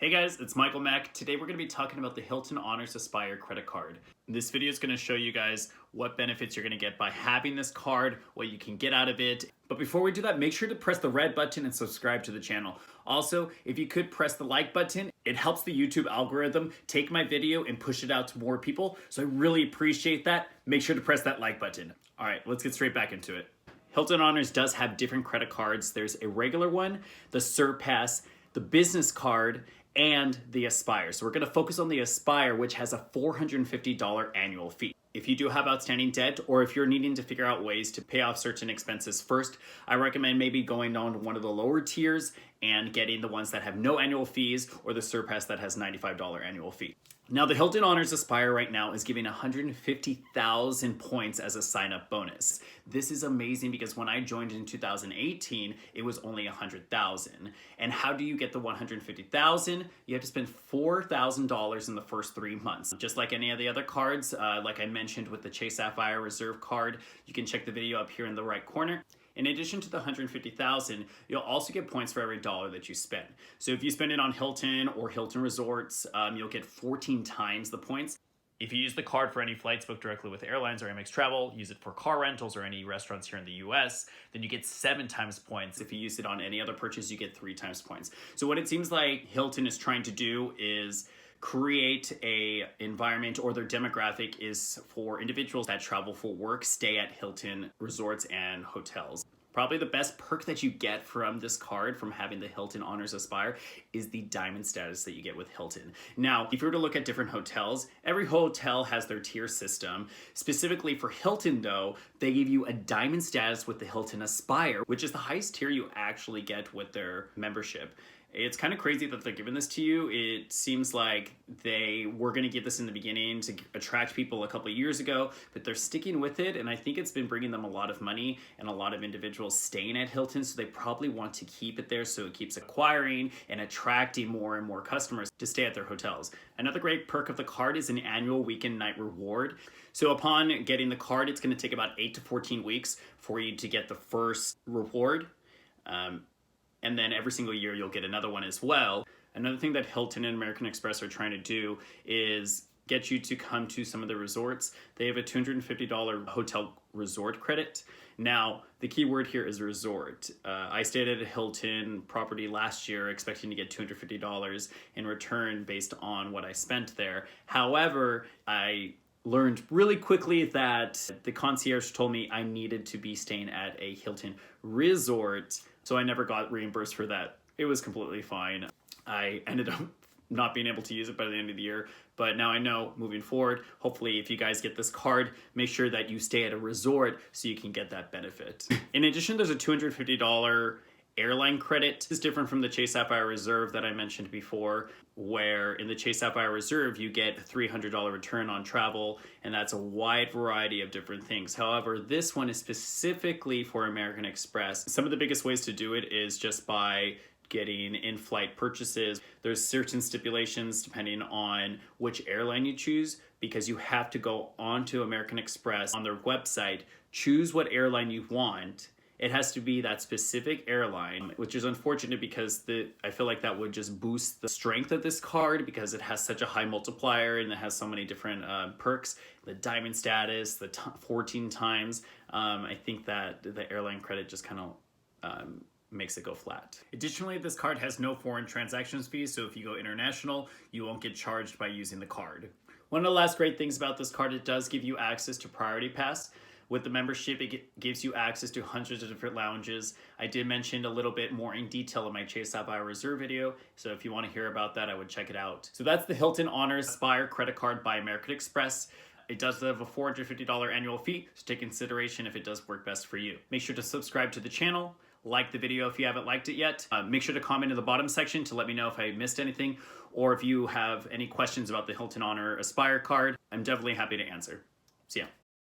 Hey guys, it's Michael Mack. Today we're going to be talking about the Hilton Honors Aspire credit card. This video is going to show you guys what benefits you're going to get by having this card, what you can get out of it. But before we do that, make sure to press the red button and subscribe to the channel. Also, if you could press the like button, it helps the YouTube algorithm take my video and push it out to more people. So I really appreciate that. Make sure to press that like button. All right, let's get straight back into it. Hilton Honors does have different credit cards. There's a regular one, the Surpass, the business card, and the Aspire. So we're going to focus on the Aspire, which has a $450 annual fee. If you do have outstanding debt, or if you're needing to figure out ways to pay off certain expenses first, I recommend maybe going on to one of the lower tiers and getting the ones that have no annual fees, or the Surpass that has $95 annual fee. Now, the Hilton Honors Aspire right now is giving 150,000 points as a sign-up bonus. This is amazing because when I joined in 2018, it was only 100,000. And how do you get the 150,000? You have to spend $4,000 in the first 3 months. Just like any of the other cards, like I mentioned with the Chase Sapphire Reserve card, you can check the video up here in the right corner. In addition to the 150,000, you'll also get points for every dollar that you spend. So if you spend it on Hilton or Hilton Resorts, you'll get 14 times the points. If you use the card for any flights booked directly with airlines or AMEX Travel, use it for car rentals or any restaurants here in the US, then you get 7 times points. If you use it on any other purchase, you get 3 times points. So what it seems like Hilton is trying to do is create a environment, or their demographic is for individuals that travel for work, stay at Hilton Resorts and hotels. Probably the best perk that you get from this card, from having the Hilton Honors Aspire, is the diamond status that you get with Hilton. Now, if you were to look at different hotels, every hotel has their tier system. Specifically for Hilton though, they give you a diamond status with the Hilton Aspire, which is the highest tier you actually get with their membership. It's kind of crazy that they're giving this to you. It seems like they were going to give this in the beginning to attract people a couple of years ago, but they're sticking with it, and I think it's been bringing them a lot of money and a lot of individuals staying at Hilton, so they probably want to keep it there so it keeps acquiring and attracting more and more customers to stay at their hotels. Another great perk of the card is an annual weekend night reward. So upon getting the card, it's going to take about 8 to 14 weeks for you to get the first reward. And then every single year you'll get another one as well. Another thing that Hilton and American Express are trying to do is get you to come to some of the resorts. They have a $250 hotel resort credit. Now, the key word here is resort. I stayed at a Hilton property last year expecting to get $250 in return based on what I spent there. However, I learned really quickly that the concierge told me I needed to be staying at a Hilton resort, so I never got reimbursed for that. It was completely fine. I ended up not being able to use it by the end of the year, but now I know moving forward, hopefully if you guys get this card, make sure that you stay at a resort so you can get that benefit. In addition, there's a $250 Airline Credit. This is different from the Chase Sapphire Reserve that I mentioned before, where in the Chase Sapphire Reserve you get a $300 return on travel, and that's a wide variety of different things. However, this one is specifically for American Express. Some of the biggest ways to do it is just by getting in-flight purchases. There's certain stipulations depending on which airline you choose, because you have to go onto American Express on their website, choose what airline you want. It has to be that specific airline, which is unfortunate because I feel like that would just boost the strength of this card because it has such a high multiplier and it has so many different perks. The diamond status, the 14 times. I think that the airline credit just kind of makes it go flat. Additionally, this card has no foreign transactions fees, so if you go international, you won't get charged by using the card. One of the last great things about this card, it does give you access to Priority Pass. With the membership, it gives you access to hundreds of different lounges. I did mention a little bit more in detail in my Chase Sapphire Reserve video, so if you want to hear about that, I would check it out. So that's the Hilton Honors Aspire credit card by American Express. It does have a $450 annual fee, so take consideration if it does work best for you. Make sure to subscribe to the channel, like the video if you haven't liked it yet. Make sure to comment in the bottom section to let me know if I missed anything, or if you have any questions about the Hilton Honor Aspire card. I'm definitely happy to answer. See ya.